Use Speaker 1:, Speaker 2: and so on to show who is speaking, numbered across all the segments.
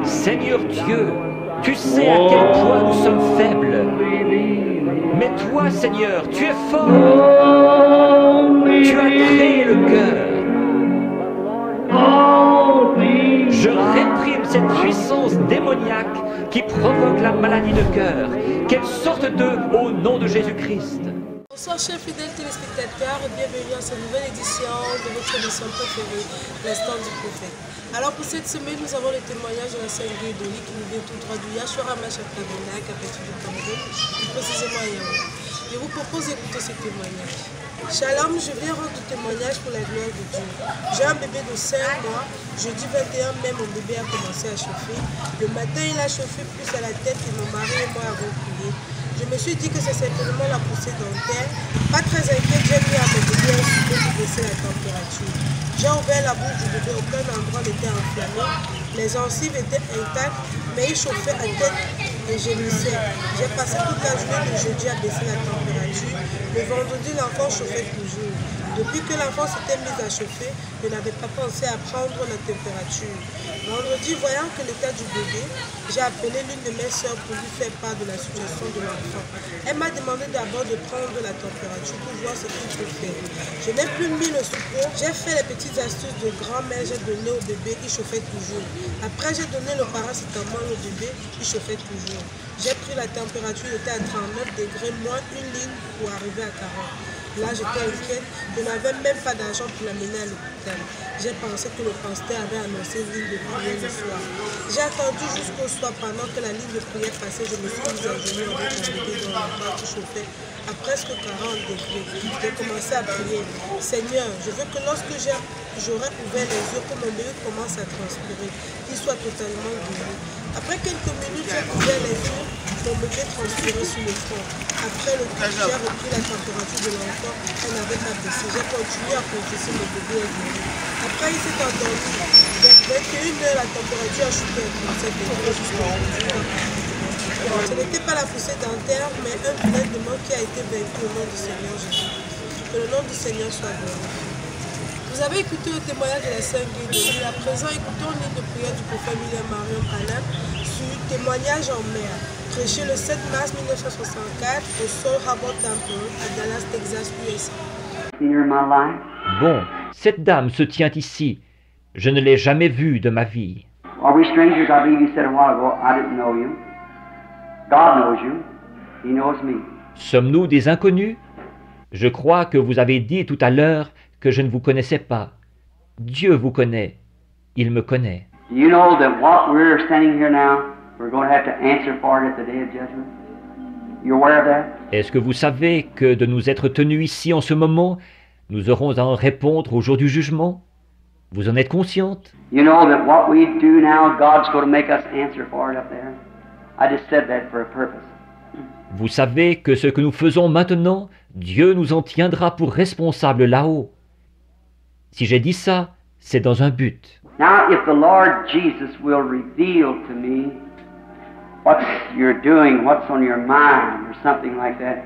Speaker 1: Seigneur Dieu, tu sais à quel point nous sommes faibles. Mais toi, Seigneur, tu es fort. Tu as créé le cœur. Je réprime cette puissance démoniaque qui provoque la maladie de cœur. Qu'elle sorte d'eux au nom de Jésus-Christ.
Speaker 2: Bonsoir chers fidèles téléspectateurs et bienvenue à cette nouvelle édition de votre émission préférée, l'Instant du Prophète. Alors pour cette semaine, nous avons le témoignage de la Sainte Guédoli qui nous vient tout droit du Yahshua Mashiach Tabernacle à partir du Cameroun, plus précisément à Yaoundé. Je vous propose d'écouter ce témoignage. Shalom, je viens rendre témoignage pour la gloire de Dieu. J'ai un bébé de 5 mois, jeudi 21 mai, mon bébé a commencé à chauffer. Le matin, il a chauffé plus à la tête que mon mari et moi avons prié. Je me suis dit que c'est simplement la poussée dentaire. Pas très inquiète, j'ai mis à mon bébé un souper pour baisser la température. J'ai ouvert la bouche du bébé, aucun endroit n'était enflammé. Les gencives étaient intactes, mais il chauffait à tête et gémissait. J'ai passé toute la journée de jeudi à baisser la température. Le vendredi, l'enfant chauffait toujours. Depuis que l'enfant s'était mis à chauffer, je n'avais pas pensé à prendre la température. Vendredi, voyant que l'état du bébé, j'ai appelé l'une de mes soeurs pour lui faire part de la situation de l'enfant. Elle m'a demandé d'abord de prendre la température pour voir ce qu'il peut faire. Je n'ai plus mis le support. J'ai fait les petites astuces de grand-mère, j'ai donné au bébé, il chauffait toujours. Après, j'ai donné le paracétamol au bébé, il chauffait toujours. J'ai pris la température, il était à 39 degrés, moins une ligne pour arriver à 40. Là, j'étais inquiète. Je n'avais même pas d'argent pour l'amener à l'hôpital. J'ai pensé que le pasteur avait annoncé une ligne de prière le soir. J'ai attendu jusqu'au soir pendant que la ligne de prière passait. Je me suis mise à genoux avec mon bébé dans la barre qui chauffait à presque 40 degrés. J'ai commencé à prier. Seigneur, je veux que lorsque j'aurai ouvert les yeux, que mon bébé commence à transpirer, qu'il soit totalement guéri. Après quelques minutes, j'ai ouvert les yeux, mon bébé transpirait sur le front. Après le coup, j'ai repris la température de l'enfant, elle n'avait pas baissé. J'ai continué à confesser, mon bébé est guéri. Après, il s'est endormi. Vers 21 heures, la température a chuté à 37 degrés jusqu'à aujourd'hui. Ce n'était pas la poussée dentaire, mais un filet de mort qui a été vaincu au nom du Seigneur Jésus. Que le nom du Seigneur soit glorifié. Vous avez écouté le témoignage de la Sainte Guédoli. À présent, écoutons une ligne de prière du prophète William Marion Branham sur témoignage en mer, prêché le 7 mars 1964 au Soul Harbor Temple à Dallas, Texas, USA.
Speaker 1: Bon, cette dame se tient ici. Je ne l'ai jamais vue de ma vie.
Speaker 3: Are we strangers? I believe you said a while ago, I didn't know you. God knows you. He knows me.
Speaker 1: Sommes-nous des inconnus? Je crois que vous avez dit tout à l'heure que je ne vous connaissais pas. Dieu vous connaît. Il me connaît.
Speaker 3: Do you know that what we're standing here now, we're going to have to answer for it at the day of judgment? You aware of that?
Speaker 1: Est-ce que vous savez que de nous être tenus ici en ce moment, nous aurons à en répondre au jour du jugement? Vous en êtes consciente?
Speaker 3: You know that what we do now, God's going to make us answer for it up there? I just said that for a purpose.
Speaker 1: Vous savez que ce que nous faisons maintenant, Dieu nous en tiendra pour responsables là-haut. Si j'ai dit ça, c'est dans un but.
Speaker 3: Now, if the Lord Jesus will reveal to me what you're doing, what's on your mind, or something like that,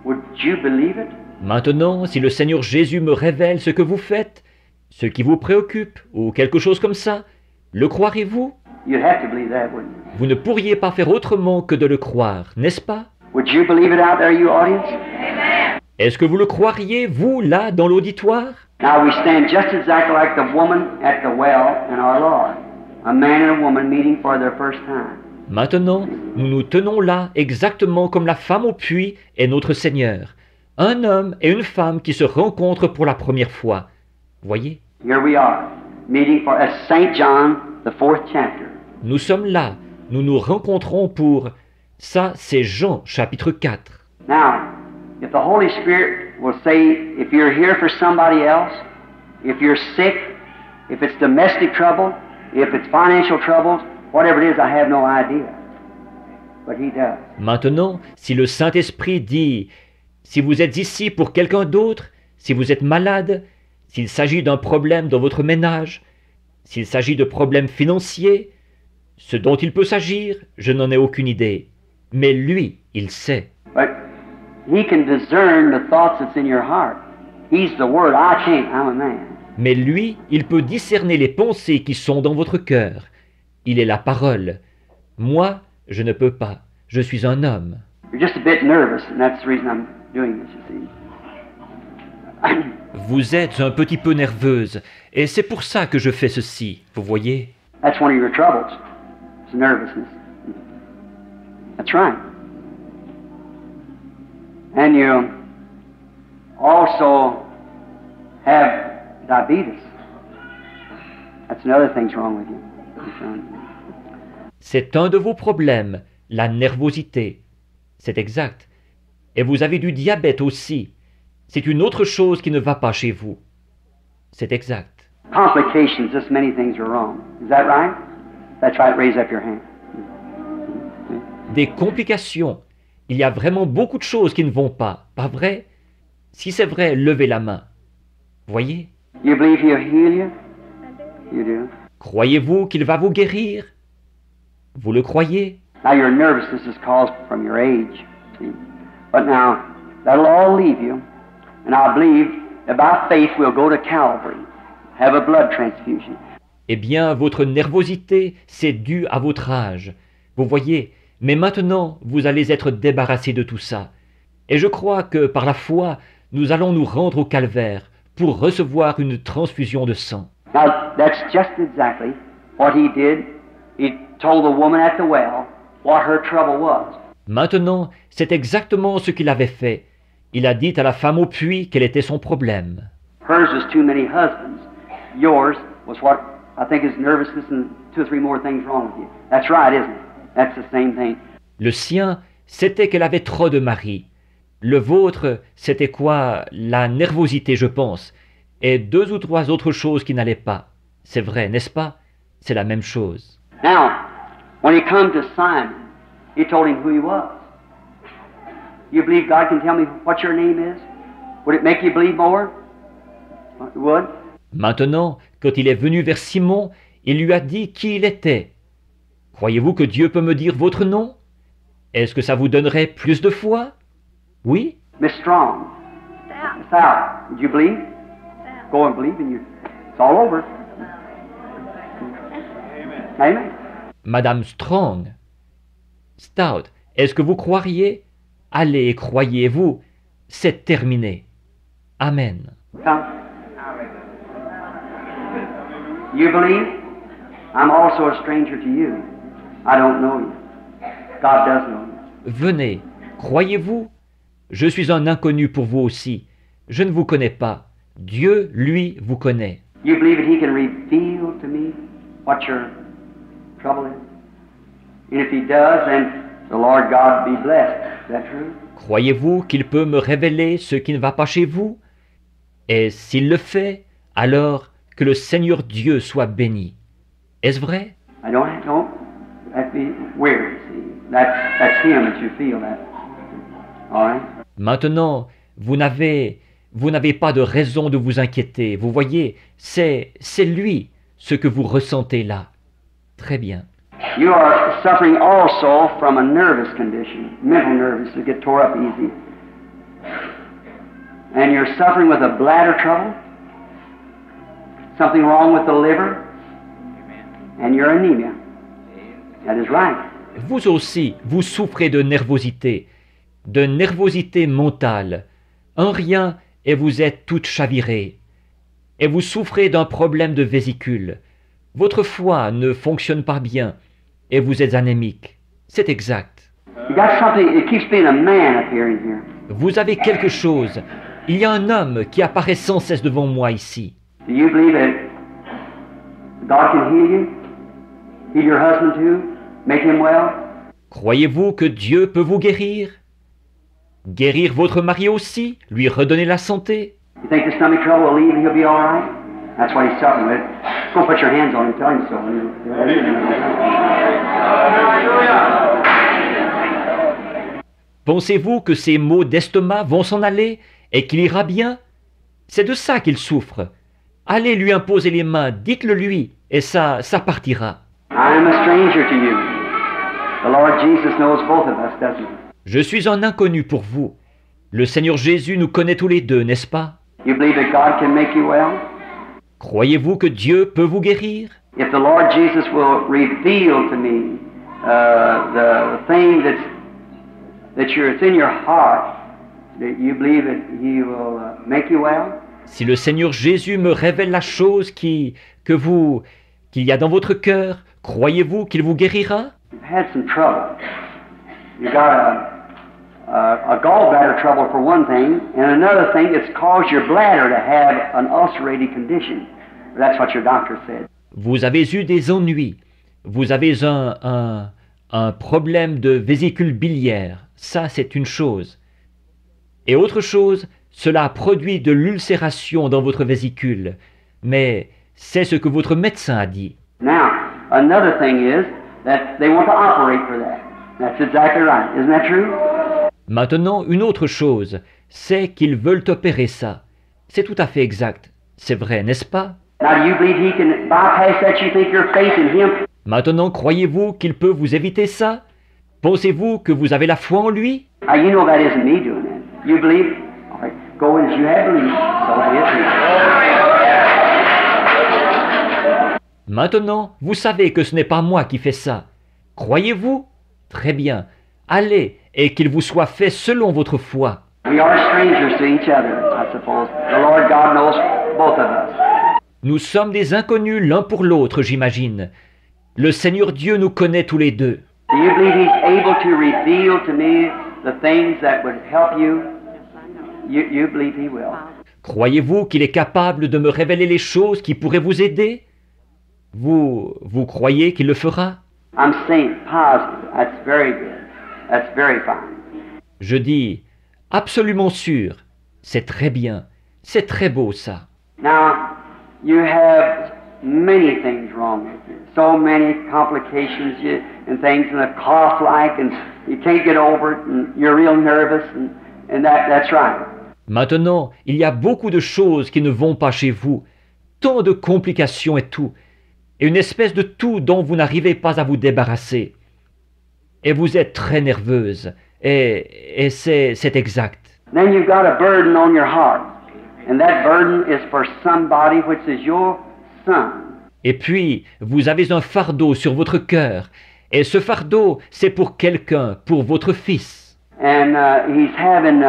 Speaker 3: would you believe it?
Speaker 1: Maintenant, si le Seigneur Jésus me révèle ce que vous faites, ce qui vous préoccupe, ou quelque chose comme ça, le croirez-vous?
Speaker 3: You'd have to believe that, wouldn't you?
Speaker 1: Vous ne pourriez pas faire autrement que de le croire, n'est-ce pas?
Speaker 3: Would you believe it out there, you audience?
Speaker 1: Est-ce que vous le croiriez, vous, là, dans l'auditoire?
Speaker 3: Now we stand just exactly like the woman at the well in our Lord. A man and a woman meeting for their first time.
Speaker 1: Maintenant, nous nous tenons là exactement comme la femme au puits est notre Seigneur. Un homme et une femme qui se rencontrent pour la première fois. Voyez?
Speaker 3: Here we are, meeting for St. John, the 4th chapter.
Speaker 1: Nous sommes là, nous nous rencontrons pour... Ça, c'est Jean, chapitre 4.
Speaker 3: Now, if the Holy Spirit will say, if you're here for somebody else, if you're sick, if it's domestic trouble, if it's financial troubles, whatever it is, I have no idea. But He does.
Speaker 1: Maintenant, si le Saint-Esprit dit, si vous êtes ici pour quelqu'un d'autre, si vous êtes malade, s'il s'agit d'un problème dans votre ménage, s'il s'agit de problèmes financiers, ce dont il peut s'agir, je n'en ai aucune idée. Mais lui, il sait.
Speaker 3: But He can discern the thoughts that's in your heart. He's the Word. I can't. I'm a man.
Speaker 1: Mais lui, il peut discerner les pensées qui sont dans votre cœur. Il est la parole. Moi, je ne peux pas. Je suis un homme.
Speaker 3: You're just a bit nervous, and that's the reason I'm doing this, you see.
Speaker 1: Vous êtes un petit peu nerveuse, et c'est pour ça que je fais ceci, vous voyez.
Speaker 3: That's one of your troubles. It's nervousness. That's right. And you also have diabetes. That's another thing's wrong with you.
Speaker 1: C'est un de vos problèmes, la nervosité. C'est exact. Et vous avez du diabète aussi. C'est une autre chose qui ne va pas chez vous. C'est exact.
Speaker 3: Complications, just many things are wrong. Is that right? That's right, raise up your hand.
Speaker 1: Des complications. Il y a vraiment beaucoup de choses qui ne vont pas, pas vrai? Si c'est vrai, levez la main. Voyez?
Speaker 3: You believe he'll heal you? You do.
Speaker 1: Croyez-vous qu'il va vous guérir? Vous le croyez?
Speaker 3: Now your nervousness is caused from your age, see? But now, that'll all leave you. And I believe that by faith we'll go to Calvary, have a blood transfusion.
Speaker 1: Eh bien, votre nervosité, c'est dû à votre âge. Vous voyez, mais maintenant, vous allez être débarrassé de tout ça. Et je crois que, par la foi, nous allons nous rendre au calvaire pour recevoir une transfusion de sang.
Speaker 3: Now, that's just exactly what he did. He told the woman at the well what her trouble was.
Speaker 1: Maintenant, c'est exactement ce qu'il avait fait. Il a dit à la femme au puits quel était son problème.
Speaker 3: Hers was too many husbands. Yours was what I think is nervousness and two or three more things wrong with you. That's right, isn't it? That's the same thing.
Speaker 1: Le sien, c'était qu'elle avait trop de maris. Le vôtre, c'était quoi? La nervosité, je pense. Et deux ou trois autres choses qui n'allaient pas. C'est vrai, n'est-ce pas? C'est la même chose.
Speaker 3: Now, when he come to Simon, he told him who he was. You believe God can tell me what your name is? Would it make you believe more? It would.
Speaker 1: Maintenant, quand il est venu vers Simon, il lui a dit qui il était. Croyez-vous que Dieu peut me dire votre nom? Est-ce que ça vous donnerait plus de foi? Oui?
Speaker 3: Miss Strong. Sal, did you believe? Go and believe and you. It's all over. Amen.
Speaker 1: Madame Strong. Stout, est-ce que vous croiriez? Allez, croyez-vous. C'est terminé. Amen.
Speaker 3: Come. You believe? I'm also a stranger to you. I don't know you. God does know you.
Speaker 1: Venez, croyez-vous? Je suis un inconnu pour vous aussi. Je ne vous connais pas. Dieu, lui, vous connaît.
Speaker 3: You believe that he can reveal to me what your trouble is? And if he does, then the Lord God be blessed. Is that true?
Speaker 1: Croyez-vous qu'il peut me révéler ce qui ne va pas chez vous? Et s'il le fait, alors que le Seigneur Dieu soit béni. Est-ce vrai?
Speaker 3: I don't that'd be weird, see. That's him that you feel that. All right?
Speaker 1: Maintenant, vous n'avez pas de raison de vous inquiéter. Vous voyez, c'est lui ce que vous ressentez là. Très bien.
Speaker 3: You are suffering also from a nervous condition, mental nervous, to get tore up easy. And you're suffering with a bladder trouble, something wrong with the liver, and your anemia. That is right.
Speaker 1: Vous aussi, vous souffrez de nervosité mentale. Un rien et vous êtes toute chavirée. Et vous souffrez d'un problème de vésicule. Votre foie ne fonctionne pas bien et vous êtes anémique. C'est exact.
Speaker 3: You got something, it keeps being a man appearing here.
Speaker 1: Vous avez quelque chose. Il y a un homme qui apparaît sans cesse devant moi ici.
Speaker 3: Do you believe that God can heal you? Heal your husband too? Make him well?
Speaker 1: Croyez-vous que Dieu peut vous guérir? Guérir votre mari aussi? Lui redonner la santé?
Speaker 3: You think the stomach trouble will leave and he'll be all right? That's what he's suffering with. Go put your hands on him, tell him so.
Speaker 1: Pensez-vous que ces maux d'estomac vont s'en aller et qu'il ira bien? C'est de ça qu'il souffre. Allez lui imposer les mains, dites-le lui, et ça partira.
Speaker 3: I am a stranger to you. The Lord Jesus knows both of us, doesn't he?
Speaker 1: Je suis un inconnu pour vous. Le Seigneur Jésus nous connaît tous les deux, n'est-ce pas?
Speaker 3: You believe that God can make you well?
Speaker 1: Croyez-vous que Dieu peut vous guérir?
Speaker 3: If the Lord Jesus will reveal to me the thing that's in your heart, that you believe that He will make you well?
Speaker 1: Si le Seigneur Jésus me révèle la chose qu'il y a dans votre cœur, croyez-vous qu'il vous guérira?
Speaker 3: You've had some trouble. You got a gallbladder trouble for one thing, and another thing that's caused your bladder to have an ulcerated condition. That's what your doctor said.
Speaker 1: Vous avez eu des ennuis. Vous avez un problème de vésicule biliaire. Ça, c'est une chose. Et autre chose, cela a produit de l'ulcération dans votre vésicule. Mais c'est ce que votre médecin a dit.
Speaker 3: Now, another thing is that they want to operate for that. That's exactly right. Isn't that true?
Speaker 1: Maintenant, une autre chose, c'est qu'ils veulent opérer ça. C'est tout à fait exact. C'est vrai, n'est-ce pas?
Speaker 3: Now, do you believe He can bypass that? You think your faith in Him?
Speaker 1: Maintenant, croyez-vous qu'il peut vous éviter ça? Pensez-vous que vous avez la foi en lui?
Speaker 3: Now, you know that isn't me doing that. You believe? All right. Go as you have believed. So be it.
Speaker 1: Maintenant, vous savez que ce n'est pas moi qui fais ça. Croyez-vous? Très bien. Allez, et qu'il vous soit fait selon votre foi.
Speaker 3: We are strangers to each other, I suppose. The Lord God knows both of us.
Speaker 1: Nous sommes des inconnus l'un pour l'autre, j'imagine. Le Seigneur Dieu nous connaît tous les deux.
Speaker 3: Do you believe He's able to reveal to me the things that would help you? You believe He will.
Speaker 1: Croyez-vous qu'il est capable de me révéler les choses qui pourraient vous aider? Vous croyez qu'il le fera?
Speaker 3: I'm saying positive. That's very good. That's very fine.
Speaker 1: Je dis absolument sûr. C'est très bien. C'est très beau ça.
Speaker 3: Now, you have many things wrong with you. So many complications and things, and a cough like, and you can't get over it, and you're real nervous, and that's right.
Speaker 1: Maintenant, il y a beaucoup de choses qui ne vont pas chez vous. Tant de complications et tout. Et une espèce de tout dont vous n'arrivez pas à vous débarrasser. Et vous êtes très nerveuse. Et c'est exact.
Speaker 3: Then you've got a burden on your heart. And that burden is for somebody which is your son.
Speaker 1: Et puis, vous avez un fardeau sur votre cœur. Et ce fardeau, c'est pour quelqu'un, pour votre fils.
Speaker 3: And he's having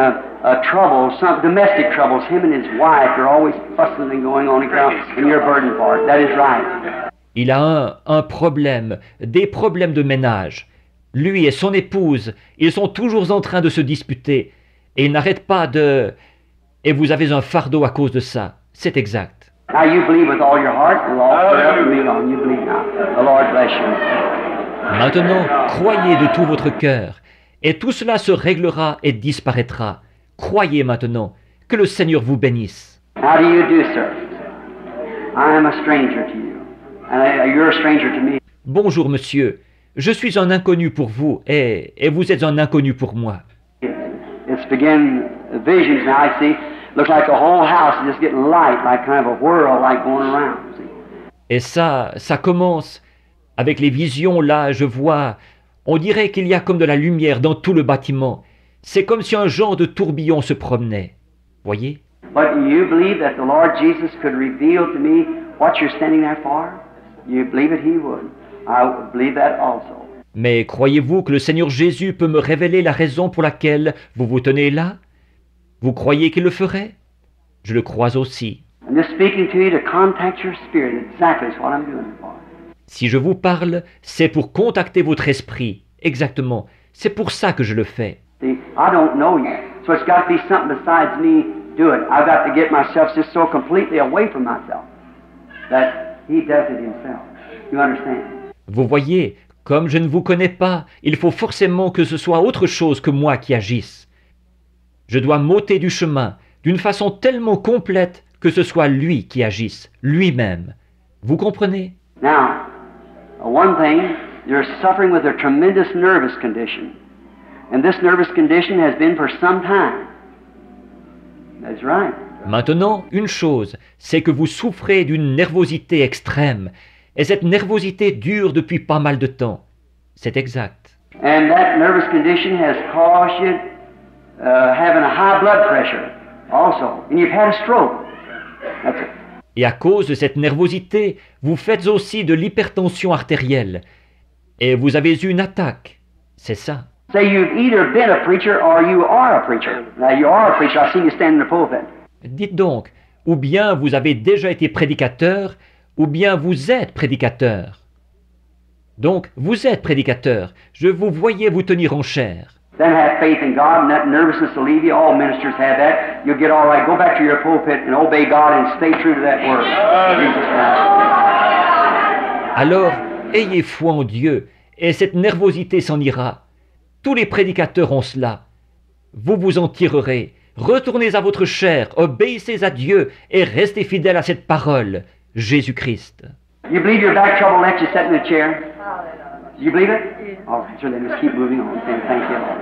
Speaker 3: trouble, some domestic troubles. Him and his wife are always fussing and going on and you're burdened for it. That is right.
Speaker 1: Il a un problème, des problèmes de ménage. Lui et son épouse, ils sont toujours en train de se disputer. Et ils n'arrêtent pas de... Et vous avez un fardeau à cause de ça. C'est exact.
Speaker 3: Now you believe with all your heart. The Lord believe on. You believe now. The Lord bless you.
Speaker 1: Maintenant, croyez de tout votre cœur. Et tout cela se réglera et disparaîtra. Croyez maintenant. Que le Seigneur vous bénisse.
Speaker 3: How do you do, sir? I am a stranger to you. And you're a stranger to me.
Speaker 1: Bonjour, monsieur. Je suis un inconnu pour vous et vous êtes un inconnu pour moi.
Speaker 3: It's begin visions now. I see. Looks like the whole house is just getting light, like kind of a whirl, like going around. See?
Speaker 1: Et ça commence avec les visions là. Je vois. On dirait qu'il y a comme de la lumière dans tout le bâtiment. C'est comme si un genre de tourbillon se promenait. Voyez?
Speaker 3: But you believe that the Lord Jesus could reveal to me what you're standing there for? You believe that He would. I believe that also.
Speaker 1: Mais croyez-vous que le Seigneur Jésus peut me révéler la raison pour laquelle vous vous tenez là? Vous croyez qu'il le ferait? Je le crois aussi.
Speaker 3: I'm just speaking to you to contact your spirit. Exactly what I'm doing it for.
Speaker 1: Si je vous parle, c'est pour contacter votre esprit. Exactement. C'est pour ça que je le fais.
Speaker 3: See, I don't know you, so it's got to be something besides me do it. I've got to get myself just so completely away from myself that He does it Himself. You understand?
Speaker 1: Vous voyez, comme je ne vous connais pas, il faut forcément que ce soit autre chose que moi qui agisse. Je dois m'ôter du chemin d'une façon tellement complète que ce soit lui qui agisse, lui-même. Vous comprenez?
Speaker 3: Now, one thing, you're suffering with a tremendous nervous condition. And this nervous condition has been for some time. That's right.
Speaker 1: Maintenant, une chose, c'est que vous souffrez d'une nervosité extrême. Et cette nervosité dure depuis pas mal de temps. C'est exact.
Speaker 3: And that nervous condition has caused you having a high blood pressure also. And you've had a stroke. That's it.
Speaker 1: Et à cause de cette nervosité, vous faites aussi de l'hypertension artérielle. Et vous avez eu une attaque. C'est ça.
Speaker 3: Say you've either been a preacher or you are a preacher. Now you are a preacher. I've seen you stand in the pulpit.
Speaker 1: Dites donc, ou bien vous avez déjà été prédicateur, ou bien vous êtes prédicateur. Donc, vous êtes prédicateur. Je vous voyais vous tenir en chair.
Speaker 3: Then have faith in God and that nervousness will leave you. All ministers have that. You'll get all right. Go back to your pulpit and obey God and stay true to that word. Jesus Christ.
Speaker 1: Alors, ayez foi en Dieu, et cette nervosité s'en ira. Tous les prédicateurs ont cela. Vous vous en tirerez. Retournez à votre chair, obéissez à Dieu et restez fidèles à cette parole, Jésus-Christ.
Speaker 3: You believe your back trouble left you sitting in a chair? Do you believe it? All right, so then just keep moving on. Saying thank you, Lord.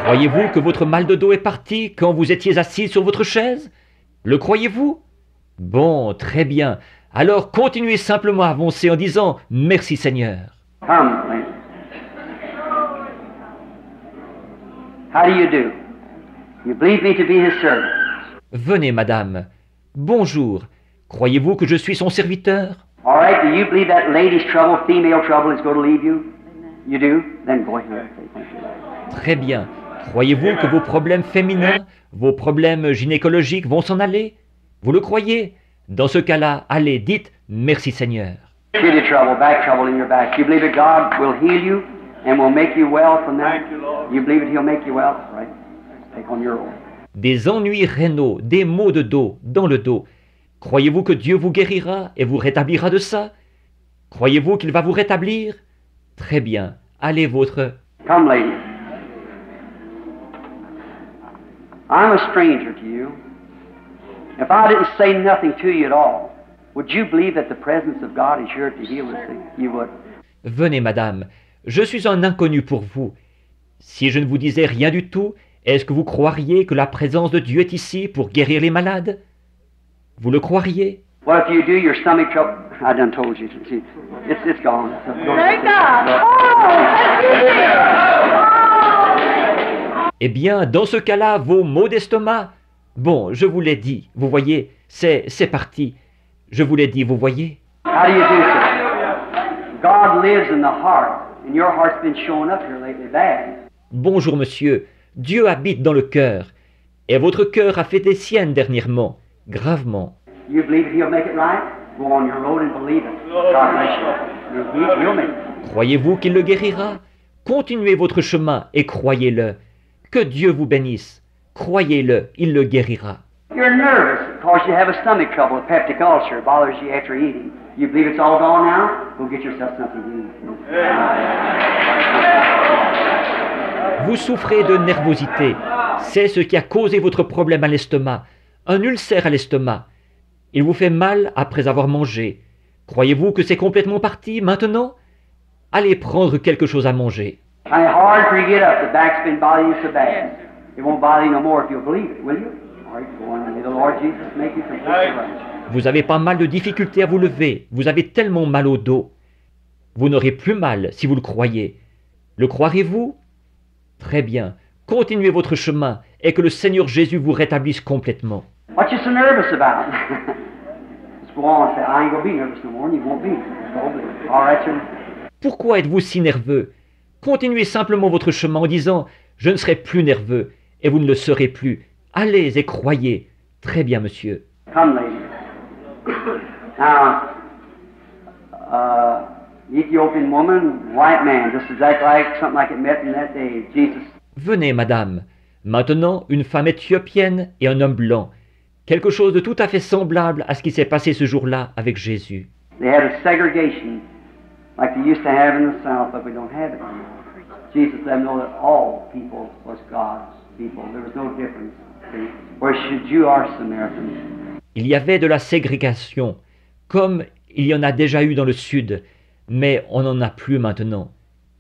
Speaker 1: Croyez-vous que votre mal de dos est parti quand vous étiez assis sur votre chaise? Le croyez-vous? Bon, très bien. Alors continuez simplement à avancer en disant « Merci Seigneur ».
Speaker 3: Come, lady. How do you do? You believe me to be his servant.
Speaker 1: Venez, madame. Bonjour. Croyez-vous que je suis son serviteur?
Speaker 3: All right, do you believe that lady's trouble, female trouble, is going to leave you? You do? Then go ahead. Say thank you, Lord.
Speaker 1: Très bien. Croyez-vous que vos problèmes féminins, vos problèmes gynécologiques vont s'en aller? Vous le croyez? Dans ce cas-là, allez, dites « Merci Seigneur ».
Speaker 3: Kidney trouble, back trouble in your back. You believe that God will heal you and will make you well from that? You believe that he'll make you well? Right? Take on your own.
Speaker 1: Des ennuis rénaux, des maux de dos, dans le dos. Croyez-vous que Dieu vous guérira et vous rétablira de ça? Croyez-vous qu'il va vous rétablir? Très bien. Allez, votre...
Speaker 3: Come, lady. I'm a stranger to you. If I didn't say nothing to you at all, would you believe that the presence of God is here to heal the sick? You would.
Speaker 1: Venez, madame. Je suis un inconnu pour vous. Si je ne vous disais rien du tout, est-ce que vous croiriez que la présence de Dieu est ici pour guérir les malades? Vous le croiriez?
Speaker 3: Well, if you do, your stomach trouble. I done told you. See, it's gone.
Speaker 2: Thank God.
Speaker 1: Eh bien, dans ce cas-là, vos maux d'estomac... Bon, je vous l'ai dit, vous voyez, c'est parti. Je vous l'ai dit, vous voyez?
Speaker 3: How do you do, sir? God lives in the heart, and your heart's been showing up here lately bad.
Speaker 1: Bonjour, monsieur. Dieu habite dans le cœur. Et votre cœur a fait des siennes dernièrement, gravement.
Speaker 3: You believe that he'll make it right? Go on your road and believe it. God bless you. He'll make it.
Speaker 1: Croyez-vous qu'il le guérira? Continuez votre chemin et croyez-le. Que Dieu vous bénisse. Croyez-le, il le guérira.
Speaker 3: You're nervous because you have a stomach trouble, a peptic ulcer, bothers you after eating. You believe it's all gone now? Go get yourself something to eat.
Speaker 1: Vous souffrez de nervosité. C'est ce qui a causé votre problème à l'estomac. Un ulcère à l'estomac. Il vous fait mal après avoir mangé. Croyez-vous que c'est complètement parti maintenant? Allez prendre quelque chose à manger.
Speaker 3: And it's hard for you to get up. The back's been bothering you so bad. It won't bother you no more if you'll believe it, will you? All right, go on and may the Lord Jesus make you completely right.
Speaker 1: Vous avez pas mal de difficultés à vous lever. Vous avez tellement mal au dos. Vous n'aurez plus mal si vous le croyez. Le croirez-vous? Très bien. Continuez votre chemin et que le Seigneur Jésus vous rétablisse complètement.
Speaker 3: What you so nervous about? Just go on and say, I ain't gonna be nervous no more, and you won't be. Go believe it. All right, sir?
Speaker 1: Pourquoi êtes-vous si nerveux? Continuez simplement votre chemin en disant « Je ne serai plus nerveux » et vous ne le serez plus. Allez et croyez. Très bien, monsieur.
Speaker 3: Come, lady. Now, Ethiopian woman, white man, just exactly like something like it met in that day. Jesus.
Speaker 1: Venez, madame. Maintenant, une femme éthiopienne et un homme blanc. Quelque chose de tout à fait semblable à ce qui s'est passé ce jour-là avec Jésus.
Speaker 3: They had a segregation like they used to have in the South, but we don't have it anymore. Jesus let them know that all people was God's people. There was no difference. See? Where Jew or Samaritan.
Speaker 1: Il y avait de la ségrégation, comme il y en a déjà eu dans le Sud, mais on n'en a plus maintenant.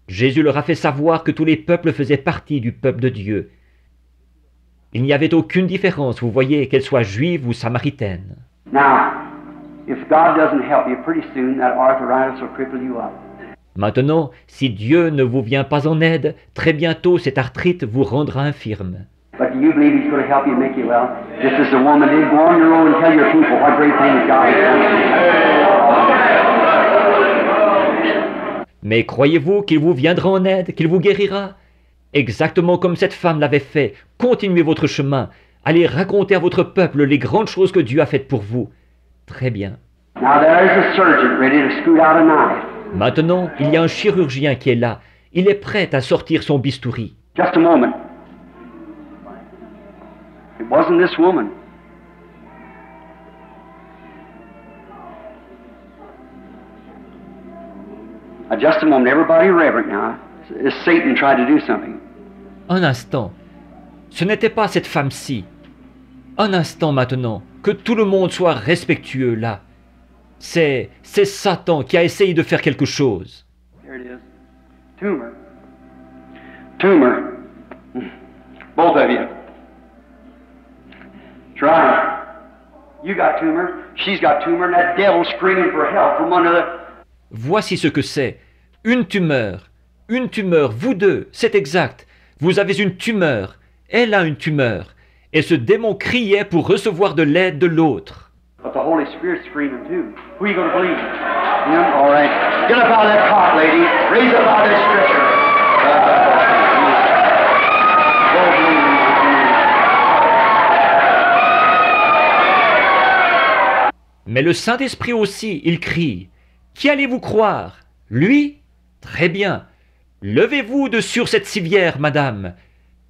Speaker 1: Jésus leur a fait savoir que tous les peuples faisaient partie du peuple de Dieu. Il n'y avait aucune différence, vous voyez, qu'elle soit juive ou samaritaine.
Speaker 3: Now, if God doesn't help you, pretty soon that arthritis will cripple you up.
Speaker 1: Maintenant, si Dieu ne vous vient pas en aide, très bientôt cette arthrite vous rendra infirme.
Speaker 3: But But do you believe He's going to help you and make you well? Just as the woman did. Go on your own and tell your people what great things God has done.
Speaker 1: Mais croyez-vous qu'il vous viendra en aide, qu'il vous guérira? Exactement comme cette femme l'avait fait, continuez votre chemin. Allez raconter à votre peuple les grandes choses que Dieu a faites pour vous. Très bien.
Speaker 3: Now there's a surgeon ready to scoot out a knife.
Speaker 1: Maintenant, il y a un chirurgien qui est là. Il est prêt à sortir son bistouri.
Speaker 3: Just a moment. It wasn't this woman. Just a moment. Everybody reverent now. Is Satan tried to do something?
Speaker 1: Un instant. Ce n'était pas cette femme-ci. Un instant maintenant. Que tout le monde soit respectueux là. C'est Satan qui a essayé de faire quelque chose.
Speaker 3: Here it is. Tumor. Tumor. Both of you. Try. You got tumor. She's got tumor. And that devil screaming for help from one another.
Speaker 1: Voici ce que c'est. Une tumeur. Une tumeur. Vous deux. C'est exact. Vous avez une tumeur. Elle a une tumeur. Et ce démon criait pour recevoir de l'aide de l'autre.
Speaker 3: But the Holy Spirit's screaming too. Who are you going to believe? Him? All right. Get up out of that cot, lady. Raise up out of that stretcher.
Speaker 1: Mais le Saint-Esprit aussi, il crie. Qui allez-vous croire? Lui? Très bien. Levez-vous de sur cette civière, madame.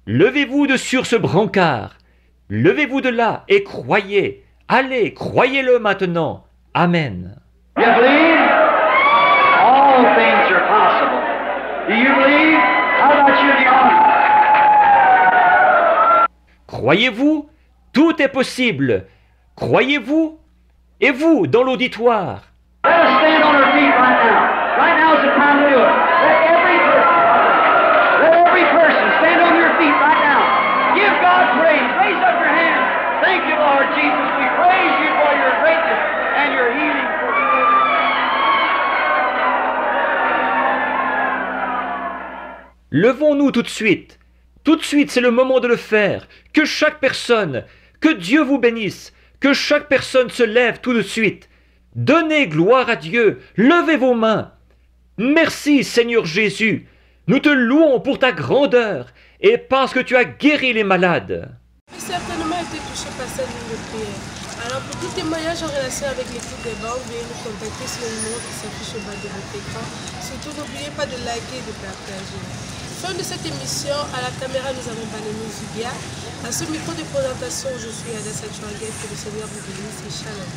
Speaker 1: Levez-vous de sur ce brancard. Levez-vous de là et croyez. Allez, croyez-le maintenant. Amen.
Speaker 3: You believe? All things are possible. Do you believe? How about you, the audience?
Speaker 1: Croyez-vous? Tout est possible. Croyez-vous? Et vous, dans l'auditoire?
Speaker 3: Let us stand on our feet right now. Right now is the time to do it. Let every person stand on your feet right now. Give God praise. Raise up your hands. Thank you, Lord Jesus. We praise you for your greatness and your healing.
Speaker 1: Levons-nous tout de suite. Tout de suite, c'est le moment de le faire. Que chaque personne, que Dieu vous bénisse. Que chaque personne se lève tout de suite. Donnez gloire à Dieu. Levez vos mains. Merci Seigneur Jésus. Nous te louons pour ta grandeur et parce que tu as guéri les malades.
Speaker 2: J'ai certainement été touché par cette ligne de prière. Alors pour tout témoignage en relation avec l'équipe des banques, veuillez nous contacter sur le numéro qui s'affiche au bas de votre écran. Surtout n'oubliez pas de liker et de partager. Fin de cette émission, à la caméra nous avons Banémou Zubia. À ce micro de présentation, je suis Adassa Chouanguet, que le Seigneur vous bénisse et shalom.